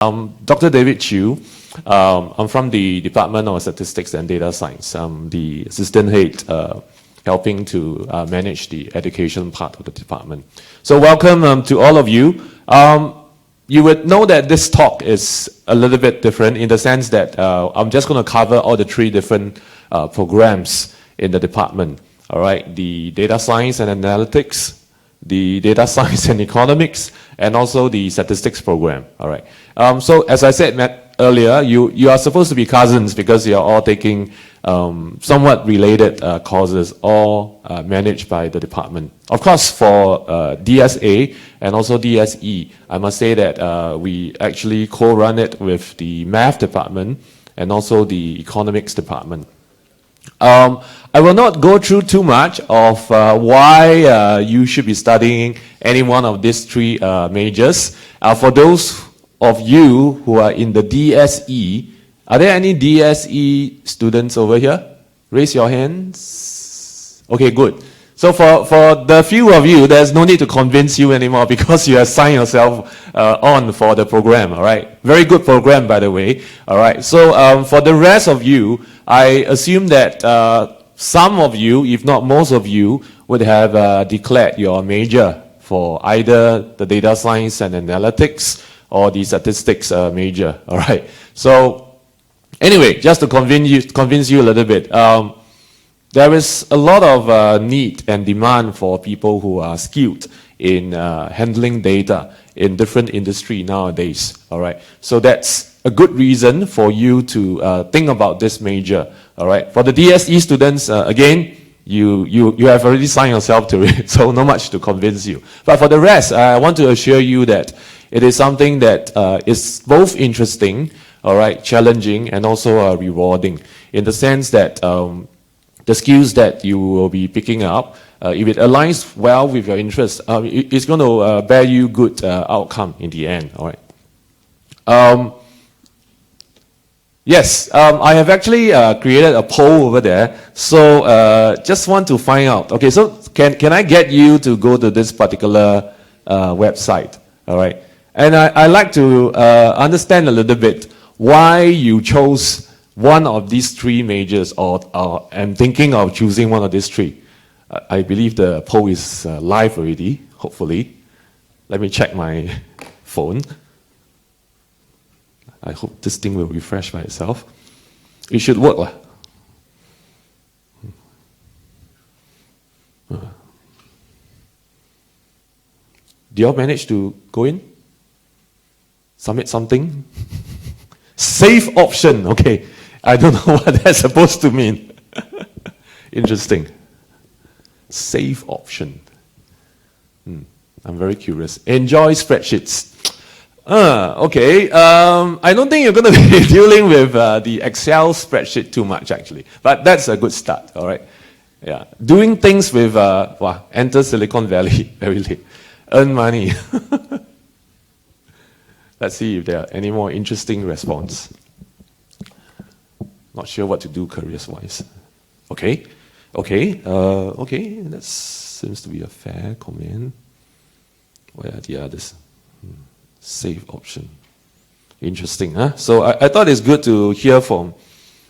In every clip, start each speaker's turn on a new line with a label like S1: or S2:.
S1: Dr. David Chew. I'm from the Department of Statistics and Data Science. I'm the assistant head helping to manage the education part of the department. So welcome to all of you. You would know that this talk is a little bit different in the sense that I'm just going to cover all the three different programs in the department. All right, the data science and analytics, the data science and economics, and also the statistics program. All right. So as I said earlier, you are supposed to be cousins because you are all taking somewhat related courses, all managed by the department. Of course, for DSA and also DSE, I must say that we actually co-run it with the math department and also the economics department. I will not go through too much of why you should be studying any one of these three majors. For those of you who are in the DSE, are there any DSE students over here? Raise your hands. Okay, good. So for the few of you, there's no need to convince you anymore because you have signed yourself on for the program, all right? Very good program, by the way, all right? So for the rest of you, I assume that some of you, if not most of you, would have declared your major for either the data science and analytics or the statistics major, all right? So anyway, just to convince you a little bit, there is a lot of need and demand for people who are skilled in handling data in different industry nowadays, all right? So that's a good reason for you to think about this major, all right? For the DSE students, again, you have already signed yourself to it, so not much to convince you. But for the rest, I want to assure you that it is something that is both interesting, all right, challenging, and also rewarding in the sense that the skills that you will be picking up, if it aligns well with your interests, it's going to bear you good outcome in the end, all right? Yes, I have actually created a poll over there, so just want to find out. Okay, so can I get you to go to this particular website, all right? And I like to understand a little bit why you chose one of these three majors, or am thinking of choosing one of these three. I believe the poll is live already, hopefully. Let me check my phone. I hope this thing will refresh by itself. It should work. Do you all manage to go in? Submit something? Save option, okay. I don't know what that's supposed to mean. Interesting. Save option. I'm very curious. Enjoy spreadsheets. Okay. I don't think you're going to be dealing with the Excel spreadsheet too much, actually. But that's a good start, all right? Yeah. Doing things with, enter Silicon Valley, very late. Earn money. Let's see if there are any more interesting response. Not sure what to do careers-wise. Okay. Okay, that seems to be a fair comment. Where are the others? Save option. Interesting, huh? So I thought it's good to hear from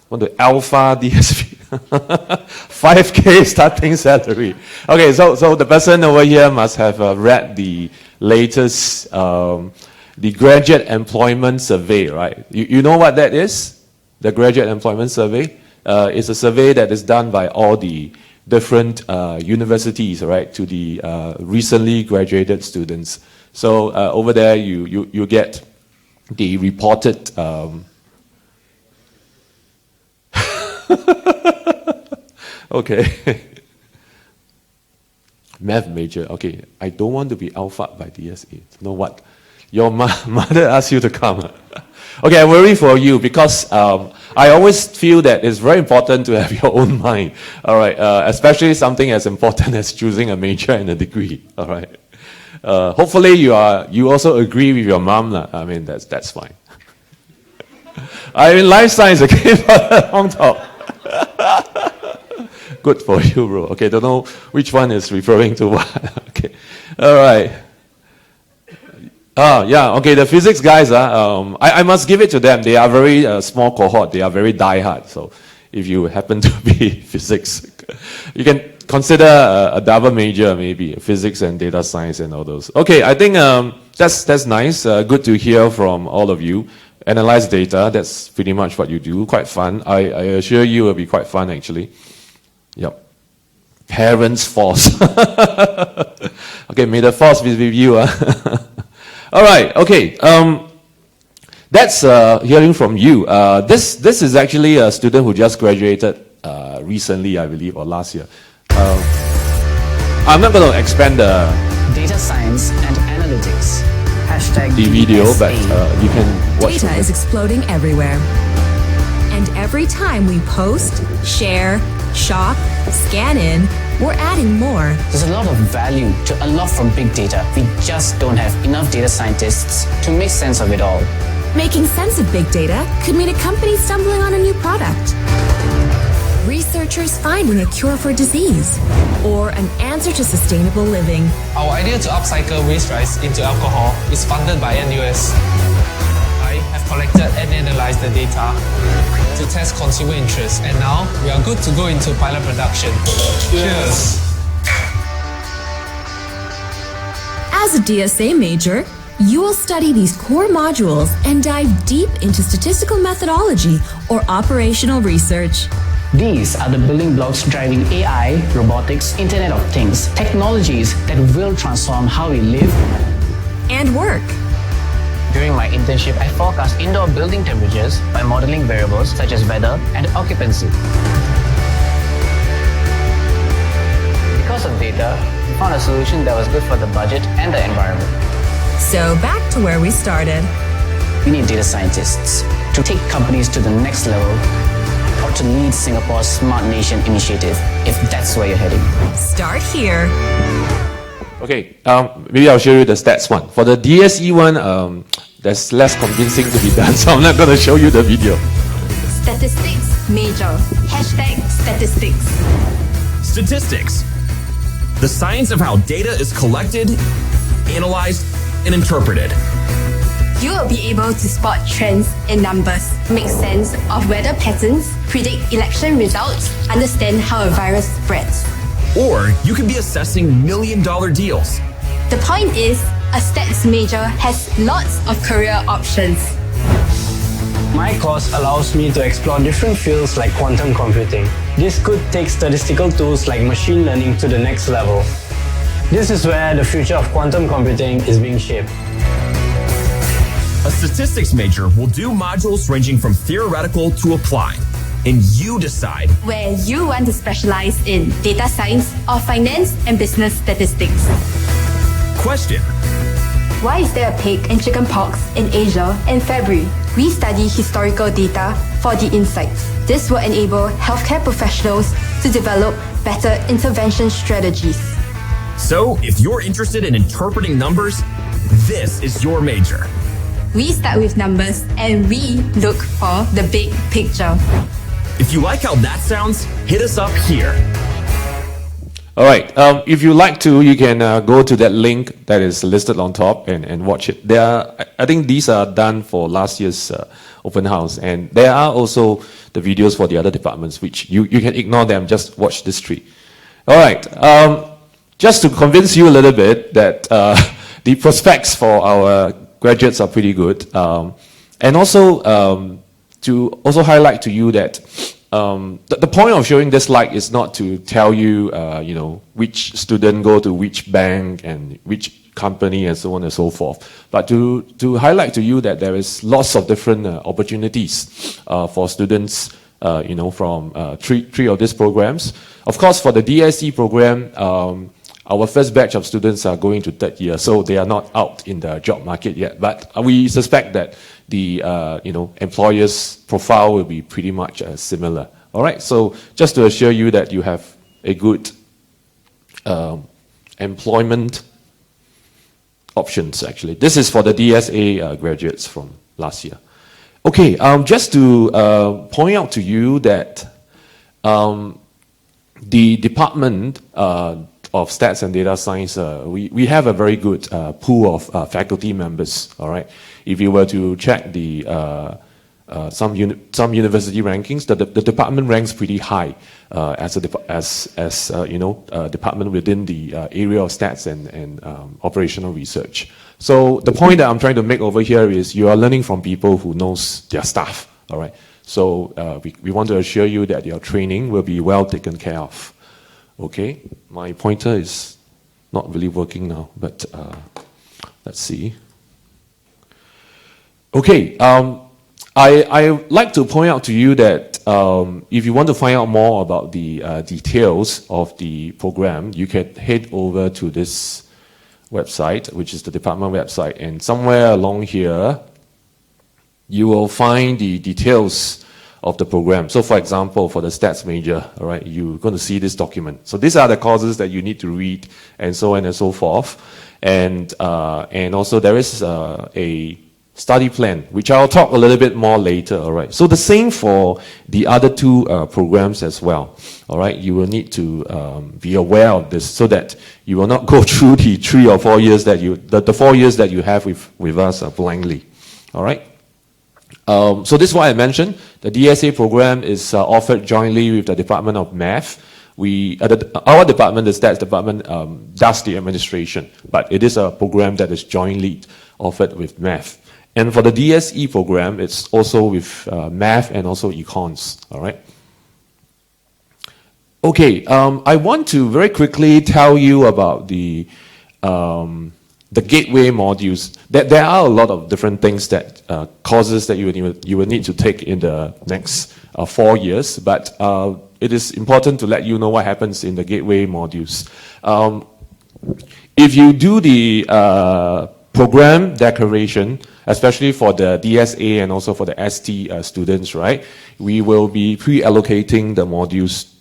S1: one of the alpha DSP. 5K starting salary. Okay, so the person over here must have read the latest the graduate employment survey, right? You know what that is? The graduate employment survey is a survey that is done by all the different universities, right, to the recently graduated students. So over there, you get the reported. Okay. Math major. Okay, I don't want to be alpha by DSA. You know what? Your mother asked you to come. Okay, I worry for you because I always feel that it's very important to have your own mind. All right, especially something as important as choosing a major and a degree. All right. Hopefully you also agree with your mom. I mean that's fine. I'm in life science again for a long talk. Good for you, bro. Okay, don't know which one is referring to what. Okay, all right. Yeah, okay, the physics guys, I must give it to them. They are very small cohort. They are very die-hard. So if you happen to be physics, you can consider a double major, maybe physics and data science and all those. Okay, I think that's nice. Good to hear from all of you. Analyze data, that's pretty much what you do. Quite fun. I assure you it'll be quite fun, actually. Yep. Parents' force. Okay, may the force be with you. All right, okay. That's hearing from you. This is actually a student who just graduated recently, I believe, or last year. I'm not going to expand the
S2: data science and analytics.
S1: The video, but you can watch.
S3: Data is exploding everywhere. And every time we post, share, shop, scan in, we're adding more.
S2: There's a lot of value to unlock from big data. We just don't have enough data scientists to make sense of it all.
S3: Making sense of big data could mean a company stumbling on a new product, researchers finding a cure for disease, or an answer to sustainable living.
S4: Our idea to upcycle waste rice into alcohol is funded by NUS. I have collected and analyzed the data to test consumer interest, and now we are good to go into pilot production. Cheers!
S3: As a DSA major, you will study these core modules and dive deep into statistical methodology or operational research.
S2: These are the building blocks driving AI, robotics, Internet of Things, technologies that will transform how we live
S3: and work.
S2: During my internship, I forecast indoor building temperatures by modeling variables such as weather and occupancy. Because of data, we found a solution that was good for the budget and the environment.
S3: So back to where we started.
S2: We need data scientists to take companies to the next level, or to lead Singapore's Smart Nation initiative, if that's where you're heading.
S3: Start here.
S1: Okay, maybe I'll show you the stats one. For the DSE one, there's less convincing to be done, so I'm not going to show you the video.
S5: Statistics major. Hashtag statistics.
S6: Statistics. The science of how data is collected, analyzed, and interpreted.
S5: You will be able to spot trends in numbers, make sense of weather patterns, predict election results, understand how a virus spreads.
S6: Or you could be assessing million-dollar deals.
S5: The point is, a stats major has lots of career options.
S7: My course allows me to explore different fields like quantum computing. This could take statistical tools like machine learning to the next level. This is where the future of quantum computing is being shaped.
S6: A statistics major will do modules ranging from theoretical to applied, and you decide
S5: where you want to specialize in data science or finance and business statistics.
S6: Question:
S5: why is there a pig and chicken pox in Asia in February? We study historical data for the insights. This will enable healthcare professionals to develop better intervention strategies.
S6: So, if you're interested in interpreting numbers, this is your major.
S5: We start with numbers and we look for the big picture.
S6: If you like how that sounds, hit us up here.
S1: All right, if you like to, you can go to that link that is listed on top and watch it. I think these are done for last year's open house, and there are also the videos for the other departments, which you can ignore them, just watch this three. All right, just to convince you a little bit that the prospects for our graduates are pretty good, and also to also highlight to you that the point of showing this slide is not to tell you, which student go to which bank and which company and so on and so forth, but to highlight to you that there is lots of different opportunities for students, from three of these programs. Of course, for the DSE program, our first batch of students are going to third year, so they are not out in the job market yet. But we suspect that the employer's profile will be pretty much similar. All right, so just to assure you that you have a good employment options. Actually, this is for the DSA graduates from last year. Okay, just to point out to you that the department of Stats and Data Science, we have a very good pool of faculty members, all right? If you were to check the some university rankings, the department ranks pretty high as a department within the area of stats and operational research. So the point that I'm trying to make over here is you are learning from people who knows their stuff, all right? So we want to assure you that your training will be well taken care of. Okay, my pointer is not really working now, but let's see. Okay, I like to point out to you that if you want to find out more about the details of the program, you can head over to this website, which is the department website, and somewhere along here, you will find the details of the program. So for example, for the stats major, all right, you're going to see this document. So these are the courses that you need to read, and so on and so forth. And also there is a study plan, which I'll talk a little bit more later, all right. So the same for the other two programs as well, all right. You will need to be aware of this so that you will not go through the 3 or 4 years that the 4 years that you have with us blindly, all right. So this is what I mentioned. The DSA program is offered jointly with the Department of Math. Our department, the Stats department, does the administration, but it is a program that is jointly offered with Math. And for the DSE program, it's also with Math and also Econs, all right? Okay, I want to very quickly tell you about the gateway modules. There are a lot of different things that courses that you will need to take in the next 4 years, but it is important to let you know what happens in the gateway modules. If you do the program declaration, especially for the DSA and also for the ST students, right, we will be pre-allocating the modules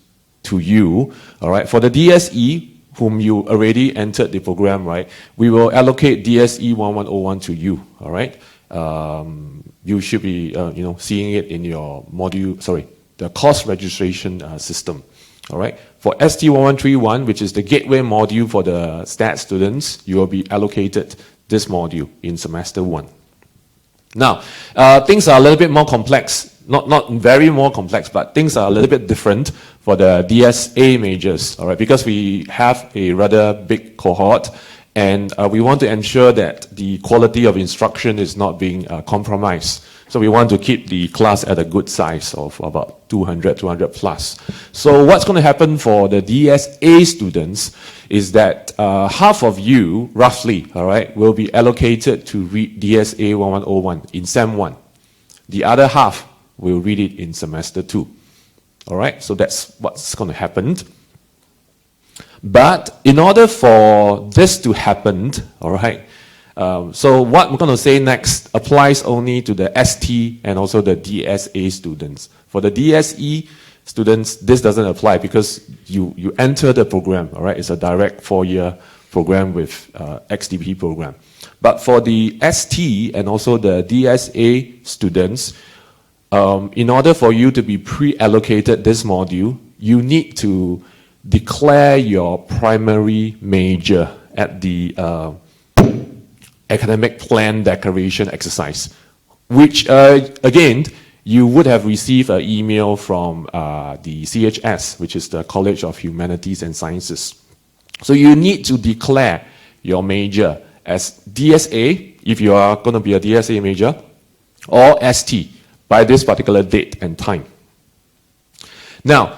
S1: to you, all right? For the DSE, whom you already entered the program, right, we will allocate DSE 1101 to you, all right? You should be, seeing it in your module, the course registration system, all right? For ST 1131, which is the gateway module for the stats students, you will be allocated this module in semester 1. Now, things are a little bit more complex, not very more complex, but things are a little bit different for the DSA majors, all right, because we have a rather big cohort, and we want to ensure that the quality of instruction is not being compromised. So we want to keep the class at a good size of about 200 plus. So what's going to happen for the DSA students is that half of you, roughly, all right, will be allocated to read DSA 1101 in Sem 1. The other half will read it in semester 2. All right, so that's what's going to happen. But in order for this to happen, all right, so what we're going to say next applies only to the ST and also the DSA students. For the DSE students, this doesn't apply because you enter the program, all right? It's a direct 4-year program with XDP program. But for the ST and also the DSA students, in order for you to be pre-allocated this module, you need to declare your primary major at the academic plan declaration exercise, which again, you would have received an email from the CHS, which is the College of Humanities and Sciences. So you need to declare your major as DSA, if you are going to be a DSA major, or ST by this particular date and time. Now,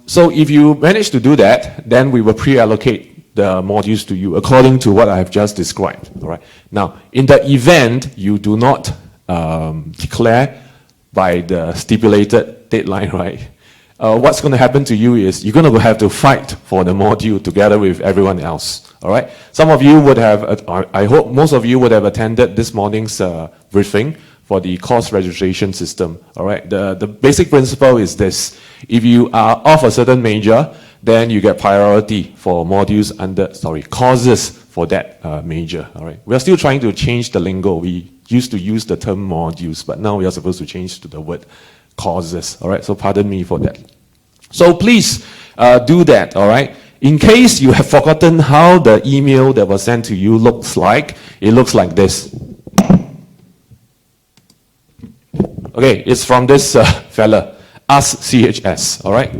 S1: so if you manage to do that, then we will pre-allocate the modules to you according to what I have just described. All right. Now, in the event you do not declare by the stipulated deadline, right? What's going to happen to you is you're going to have to fight for the module together with everyone else. All right. Some of you would have, I hope most of you would have attended this morning's briefing for the course registration system. All right. The basic principle is this: if you are of a certain major, then you get priority for modules courses for that major, all right? We are still trying to change the lingo. We used to use the term modules, but now we are supposed to change to the word courses, all right? So pardon me for that. So please do that, all right? In case you have forgotten how the email that was sent to you looks like, it looks like this. Okay, it's from this fella, Ask CHS, all right?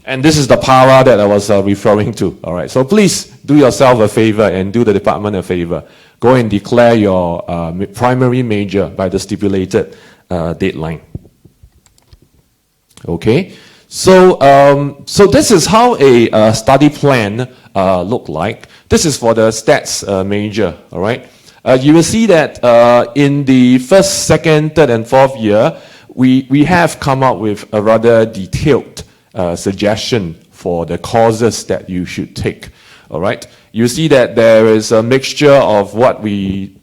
S1: And this is the power that I was referring to, all right? So please do yourself a favor and do the department a favor. Go and declare your primary major by the stipulated deadline. Okay, so this is how a study plan look like. This is for the stats major, all right? You will see that in the first, second, third, and fourth year, we have come up with a rather detailed suggestion for the courses that you should take, all right? You see that there is a mixture of what we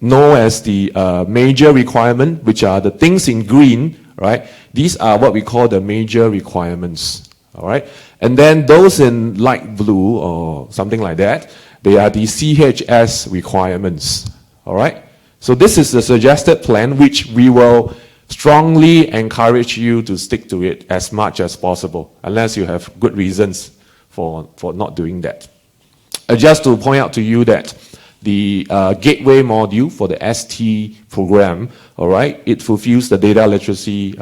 S1: know as the major requirement, which are the things in green, right? These are what we call the major requirements, all right? And then those in light blue or something like that, they are the CHS requirements, all right? So this is the suggested plan, which we will strongly encourage you to stick to it as much as possible, unless you have good reasons for not doing that. Just to point out to you that the gateway module for the ST program, all right, it fulfills the data literacy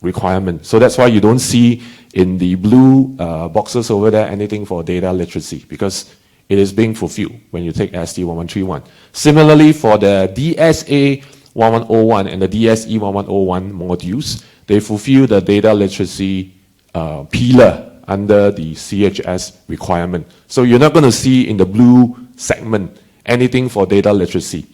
S1: requirement. So that's why you don't see in the blue boxes over there anything for data literacy, because it is being fulfilled when you take ST 1131. Similarly, for the DSA 1101 and the DSE 1101 modules, they fulfill the data literacy pillar under the CHS requirement. So you're not going to see in the blue segment anything for data literacy.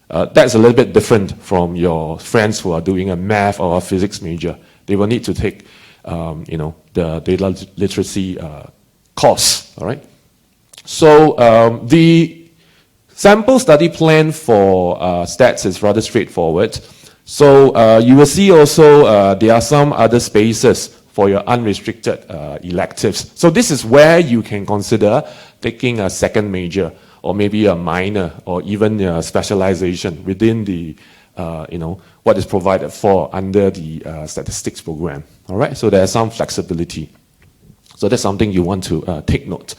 S1: That's a little bit different from your friends who are doing a math or a physics major. They will need to take, the data literacy course, all right? So the sample study plan for stats is rather straightforward. So you will see also there are some other spaces for your unrestricted electives. So this is where you can consider taking a second major, or maybe a minor, or even a specialization within the, what is provided for under the statistics program. All right, so there's some flexibility. So that's something you want to take note.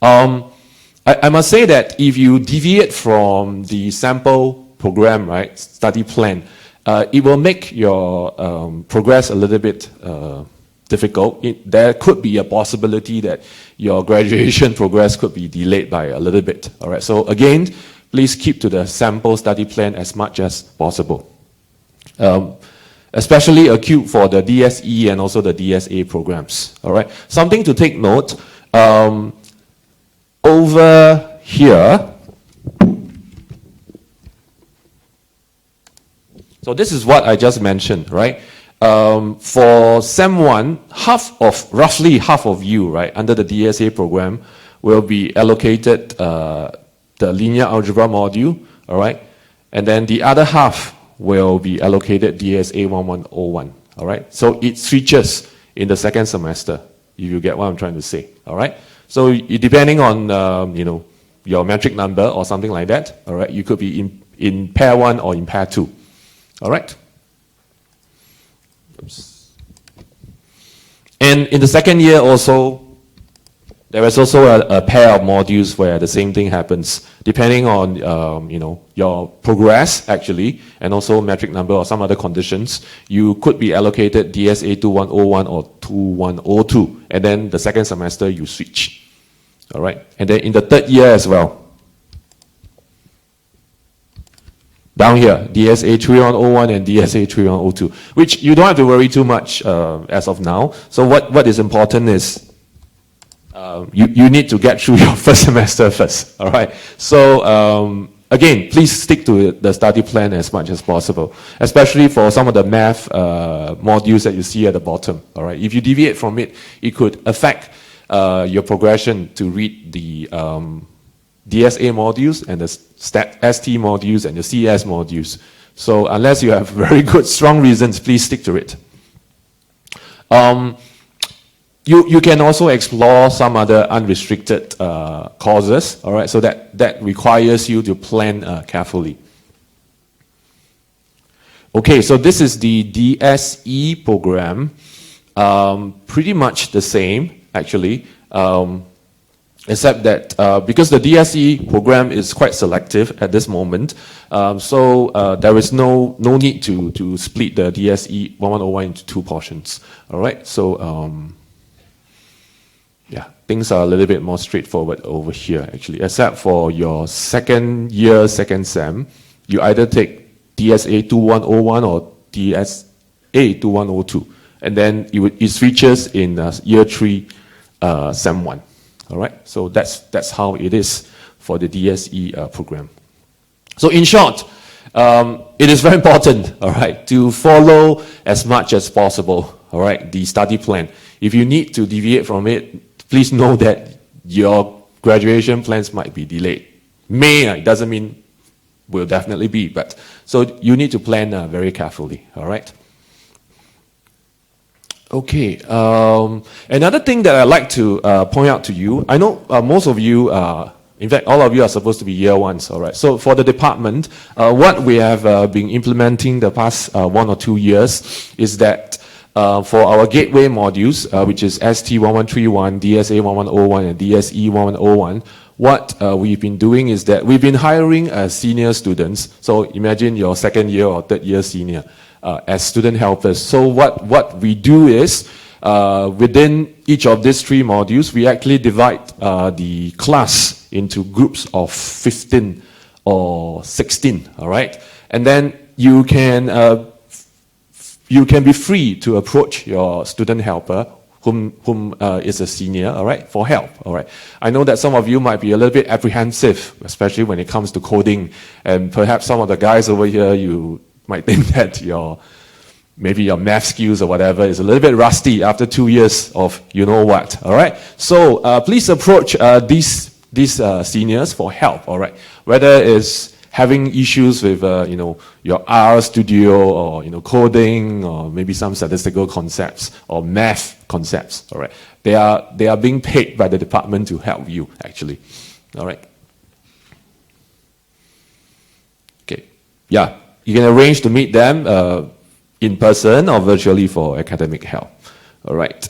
S1: I must say that if you deviate from the sample program, right, study plan, it will make your progress a little bit difficult. There could be a possibility that your graduation progress could be delayed by a little bit. All right. So again, please keep to the sample study plan as much as possible. Especially acute for the DSE and also the DSA programs. All right. Something to take note. Over here, so this is what I just mentioned, right? For SEM 1, roughly half of you, right, under the DSA program will be allocated the linear algebra module, all right? And then the other half will be allocated DSA 1101, all right? So it switches in the second semester, if you get what I'm trying to say, all right? So depending on, your metric number or something like that, all right, you could be in pair 1 or in pair 2, all right? Oops. And in the second year also, there is also a pair of modules where the same thing happens, depending on your progress actually, and also metric number or some other conditions. You could be allocated DSA 2101 or 2102, and then the second semester you switch. All right, and then in the third year as well. Down here, DSA 3101 and DSA 3102, which you don't have to worry too much as of now. So what is important is you need to get through your first semester first, all right? So again, please stick to the study plan as much as possible, especially for some of the math modules that you see at the bottom, all right? If you deviate from it, it could affect your progression to read the DSA modules and the ST modules and the CS modules. So unless you have very good, strong reasons, please stick to it. You can also explore some other unrestricted courses, all right? So that requires you to plan carefully. Okay, so this is the DSE program. pretty much the same, actually, except that because the DSE program is quite selective at this moment, so there is no need to split the DSE 1101 into two portions. All right, so yeah, things are a little bit more straightforward over here, actually, except for your second year, second sem, you either take DSA 2101 or DSA 2102, and then it switches in year 3, sem 1. All right, so that's how it is for the DSE program. So in short, it is very important, all right, to follow as much as possible, all right, the study plan. If you need to deviate from it, please know that your graduation plans might be delayed. It doesn't mean will definitely be, but so you need to plan very carefully, all right? Okay, another thing that I'd like to point out to you, I know most of you, in fact, all of you are supposed to be year ones, all right? So for the department, what we have been implementing the past 1 or 2 years is that for our gateway modules, which is ST1131, DSA 1101, and DSE 1101, what we've been doing is that we've been hiring senior students. So imagine your second year or third year senior as student helpers. So what we do is, within each of these 3 modules, we actually divide the class into groups of 15 or 16, all right? And then you can be free to approach your student helper whom is a senior, all right, for help, all right. I know that some of you might be a little bit apprehensive, especially when it comes to coding, and perhaps some of the guys over here, you might think that maybe your math skills or whatever is a little bit rusty after 2 years of you know what, all right. So please approach these seniors for help, all right, whether it's having issues with your R studio or coding or maybe some statistical concepts or math concepts, all right. They are being paid by the department to help you, actually, all right. Okay, yeah, you can arrange to meet them in person or virtually for academic help. All right.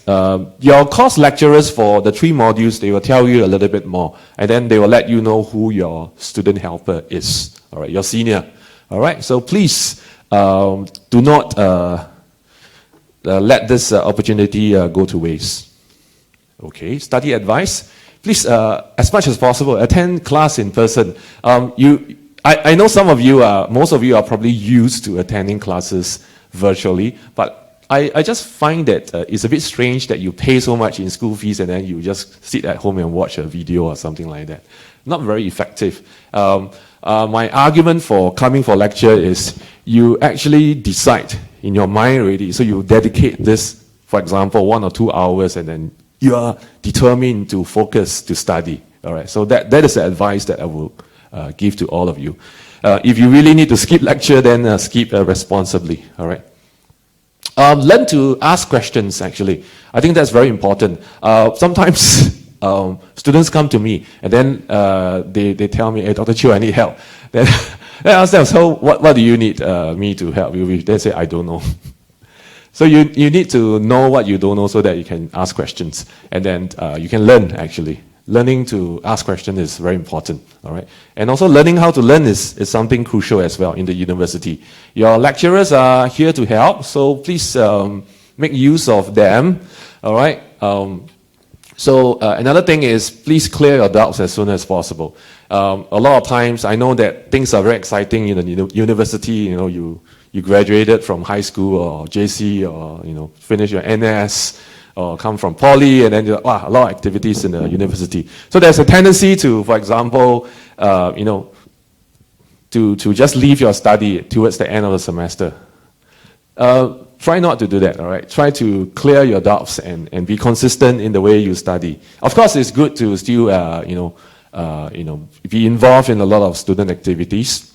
S1: Your course lecturers for the 3 modules, they will tell you a little bit more, and then they will let you know who your student helper is. All right, your senior. All right. So please do not let this opportunity go to waste. Okay. Study advice. Please, as much as possible, attend class in person. I know some of you, most of you are probably used to attending classes virtually, but I just find that it's a bit strange that you pay so much in school fees and then you just sit at home and watch a video or something like that. Not very effective. My argument for coming for lecture is you actually decide in your mind already, so you dedicate this, for example, 1 or 2 hours, and then you are determined to focus to study. All right, so that is the advice that I will give to all of you. If you really need to skip lecture, then skip responsibly. All right. Learn to ask questions, actually. I think that's very important. Sometimes students come to me and then they tell me, hey, Dr. Chiu, I need help. Then I ask them, so what do you need me to help you with? They say, I don't know. So you need to know what you don't know so that you can ask questions. And then you can learn, actually. Learning to ask questions is very important, all right? And also learning how to learn is something crucial as well in the university. Your lecturers are here to help, so please make use of them, all right? So another thing is, please clear your doubts as soon as possible. A lot of times, I know that things are very exciting in the university. You graduated from high school or JC, or finish your NS, or come from poly, and then a lot of activities in the university. So there's a tendency to, for example, to just leave your study towards the end of the semester. Try not to do that, all right? Try to clear your doubts and be consistent in the way you study. Of course, it's good to still, be involved in a lot of student activities.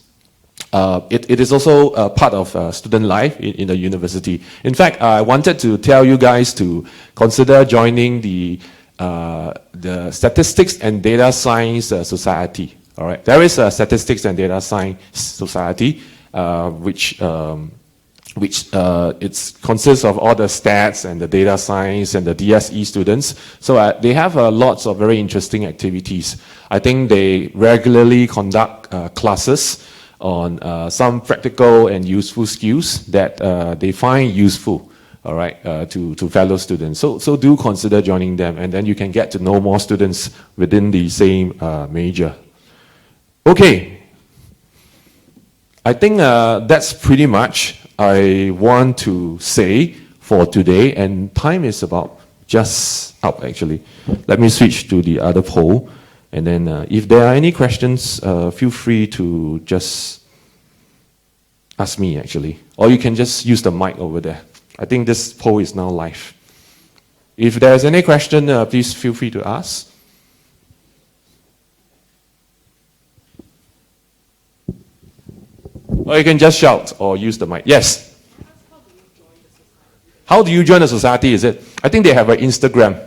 S1: It is also part of student life in the university. In fact, I wanted to tell you guys to consider joining the Statistics and Data Science Society. All right, there is a Statistics and Data Science Society, which which it consists of all the stats and the data science and the DSE students. So they have lots of very interesting activities. I think they regularly conduct classes on some practical and useful skills that they find useful, all right, to fellow students. So do consider joining them, and then you can get to know more students within the same major. Okay, I think that's pretty much I want to say for today, and time is about just up actually. Let me switch to the other poll, and then if there are any questions, feel free to just ask me actually, or you can just use the mic over there. I think this poll is now live. If there's any question, please feel free to ask. Or you can just shout or use the mic. Yes? How do you join the society, is it? I think they have an Instagram.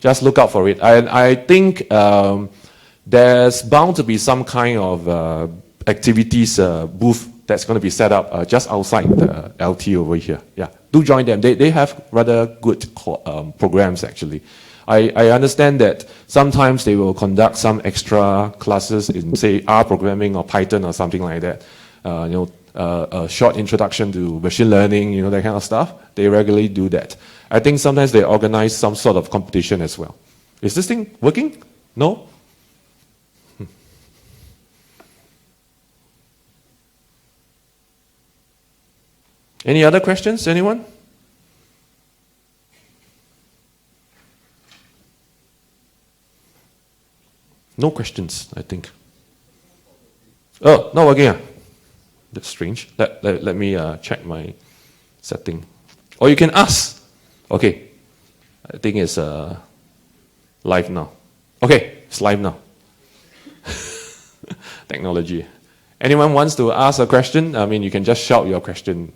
S1: Just look out for it. I think there's bound to be some kind of activities booth that's going to be set up just outside the LT over here. Yeah, do join them. They have rather good programs, actually. I understand that sometimes they will conduct some extra classes in, say, R programming or Python or something like that. A short introduction to machine learning, that kind of stuff. They regularly do that. I think sometimes they organize some sort of competition as well. Is this thing working? No? Any other questions, anyone? No questions, I think. Oh, not working. That's strange. Let me check my setting. Or you can ask. Okay. I think it's live now. Okay, it's live now. Technology. Anyone wants to ask a question? I mean, you can just shout your question.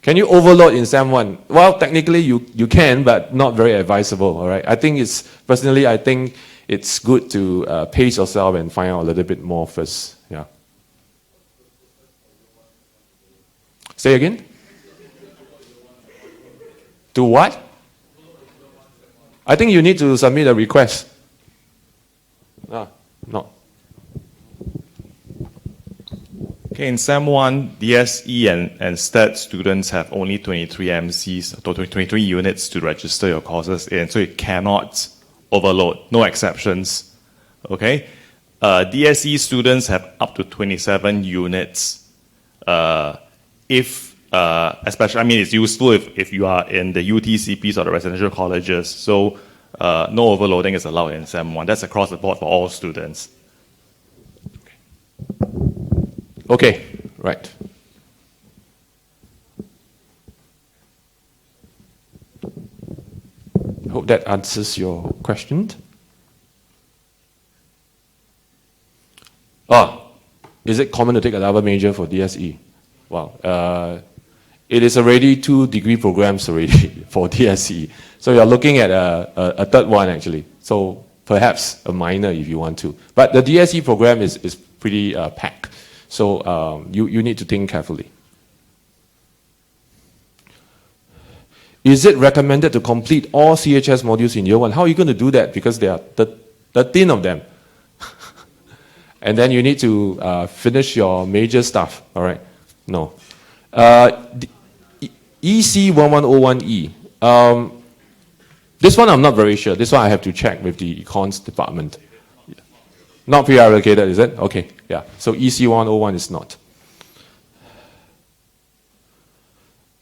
S1: Can you overload in SEM 1? Well, technically you can, but not very advisable, all right? I think it's good to pace yourself and find out a little bit more first, yeah. Say again? Do what? I think you need to submit a request. No.
S8: Okay, in SEM 1, DSE and STAT students have only 23 MCs, 23 units to register your courses in, so it cannot overload, no exceptions. Okay? DSE students have up to 27 units. Especially, I mean, it's useful if you are in the UTCPs or the residential colleges, so no overloading is allowed in SEM 1. That's across the board for all students.
S1: Okay, right. Hope that answers your question. Is it common to take a double major for DSE? Well, it is already 2 degree programs already for DSE. So you're looking at a third one actually. So perhaps a minor if you want to. But the DSE program is pretty packed. So you need to think carefully. Is it recommended to complete all CHS modules in year 1? How are you going to do that? Because there are 13 of them. And then you need to finish your major stuff, all right? No. EC1101E. This one I'm not very sure. This one I have to check with the econs department. Not pre-allocated, is it? Okay, yeah. So EC101 is not.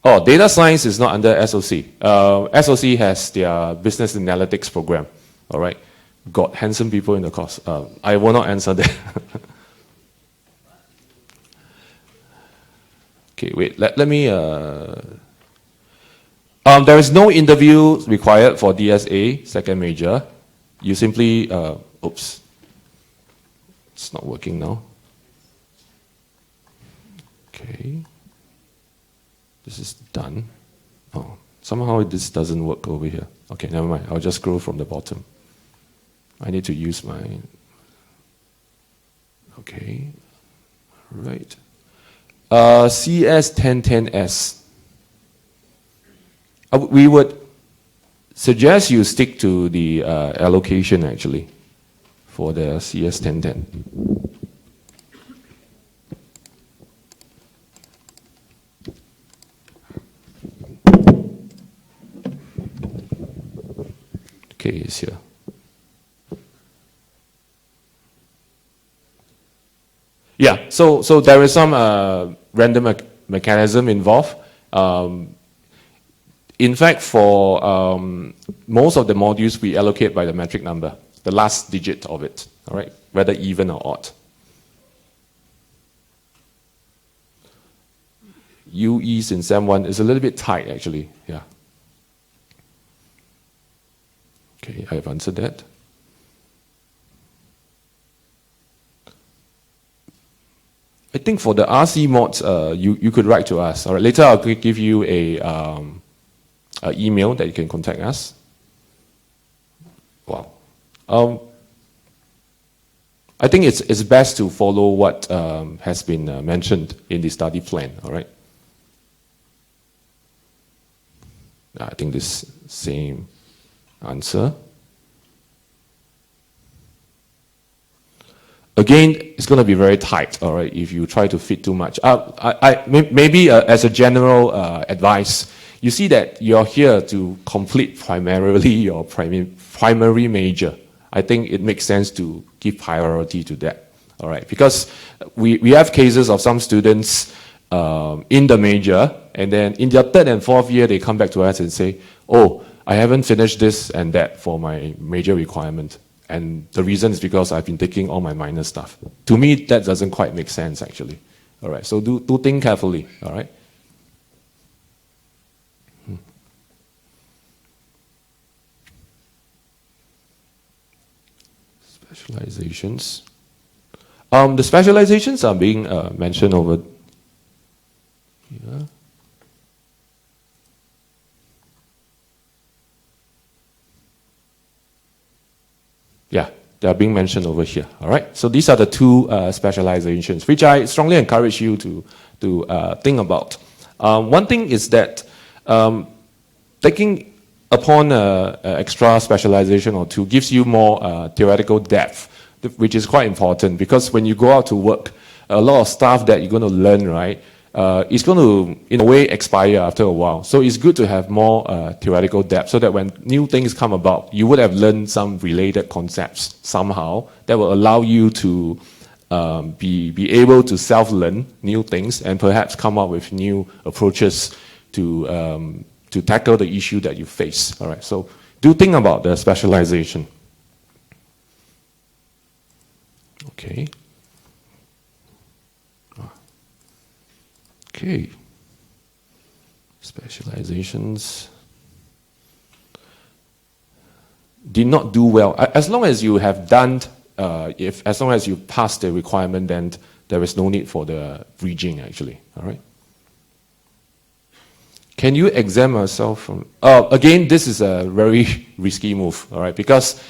S1: Oh, data science is not under SOC. SOC has their business analytics program. All right. Got handsome people in the course. I will not answer that. Okay, wait. Let me. There is no interview required for DSA second major. You simply. Oops. It's not working now. Okay. This is done. Oh, somehow this doesn't work over here. Okay, never mind. I'll just scroll from the bottom. I need to use my... Okay. Right. CS 1010S. We would suggest you stick to the allocation actually for the CS 1010. Okay, it's here. Yeah, so there is some random mechanism involved. In fact, for most of the modules, we allocate by the metric number, the last digit of it, all right, whether even or odd. UEs in SEM 1 is a little bit tight, actually, yeah. Okay, I've answered that. I think for the RC mods, you could write to us. All right, later I'll give you a email that you can contact us. Wow. I think it's best to follow what has been mentioned in the study plan. All right. I think this same answer. Again, it's going to be very tight, all right, if you try to fit too much. Maybe as a general advice, you see that you're here to complete primarily your primary major. I think it makes sense to give priority to that, all right, because we have cases of some students in the major, and then in their third and fourth year, they come back to us and say, oh, I haven't finished this and that for my major requirement. And the reason is because I've been taking all my minor stuff. To me, that doesn't quite make sense, actually. All right, so do think carefully, all right? Specializations. The specializations are being mentioned over here. Yeah, they are being mentioned over here. All right. So these are the two specializations, which I strongly encourage you to think about. One thing is that taking upon an extra specialization or two gives you more theoretical depth, which is quite important because when you go out to work, a lot of stuff that you're going to learn, right, is going to, in a way, expire after a while. So it's good to have more theoretical depth so that when new things come about, you would have learned some related concepts somehow that will allow you to be able to self-learn new things and perhaps come up with new approaches to tackle the issue that you face. All right, so do think about the specialization. Okay. Okay. Specializations. Did not do well. As long as you have done, as long as you pass the requirement, then there is no need for the bridging, actually. All right. Can you exempt yourself from? Again, this is a very risky move. All right, because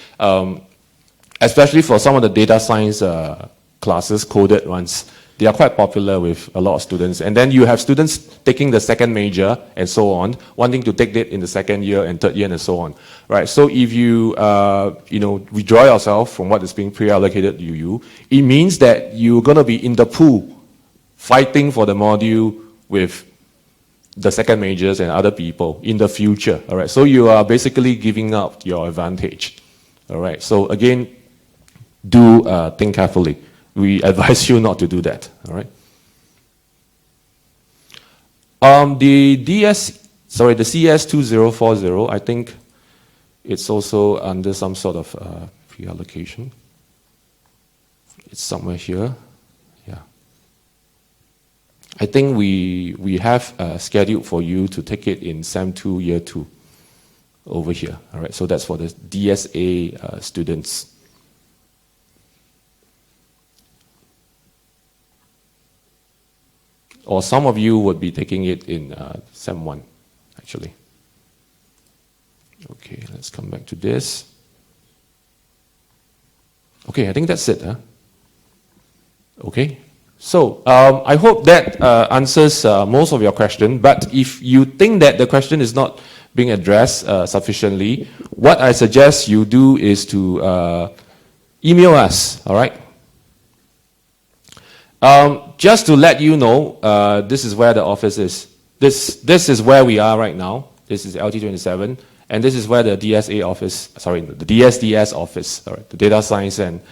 S1: especially for some of the data science classes, coded ones, they are quite popular with a lot of students. And then you have students taking the second major and so on, wanting to take that in the second year and third year and so on. Right. So if you withdraw yourself from what is being pre-allocated to you, it means that you're going to be in the pool fighting for the module with the second majors and other people in the future. All right. So you are basically giving up your advantage. All right. So again, do think carefully. We advise you not to do that. All right. The CS 2040, I think it's also under some sort of pre-allocation. It's somewhere here. Yeah. I think we have scheduled for you to take it in SEM 2 Year 2 over here. All right. So that's for the DSA students. Or some of you would be taking it in SEM 1, actually. Okay, let's come back to this. Okay, I think that's it. Huh? Okay, So I hope that answers most of your question, but if you think that the question is not being addressed sufficiently, what I suggest you do is to email us, all right? Just to let you know, this is where the office is. This is where we are right now. This is LT27, and this is where the DSA office, sorry, the DSDS office, all right, the Data Science and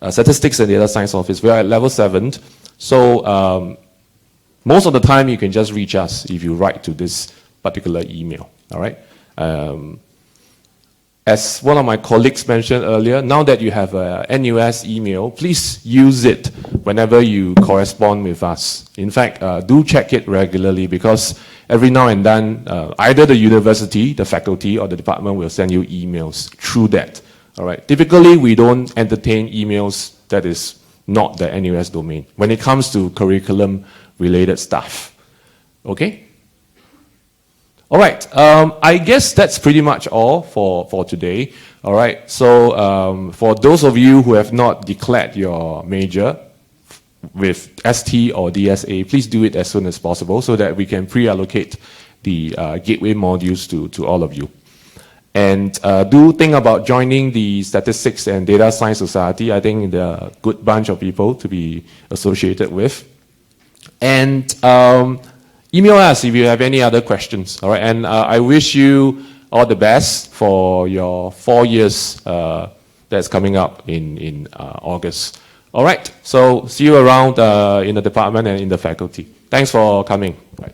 S1: Statistics and Data Science office. We are at level 7. So most of the time you can just reach us if you write to this particular email, all right? As one of my colleagues mentioned earlier, now that you have a NUS email, please use it whenever you correspond with us. In fact, do check it regularly, because every now and then, either the university, the faculty, or the department will send you emails through that. All right. Typically, we don't entertain emails that is not the NUS domain when it comes to curriculum-related stuff. Okay? All right, I guess that's pretty much all for today. All right, so for those of you who have not declared your major with ST or DSA, please do it as soon as possible so that we can pre-allocate the gateway modules to all of you. And do think about joining the Statistics and Data Science Society. I think they're a good bunch of people to be associated with. And email us if you have any other questions, all right? And I wish you all the best for your 4 years that's coming up in August. All right, so see you around in the department and in the faculty. Thanks for coming.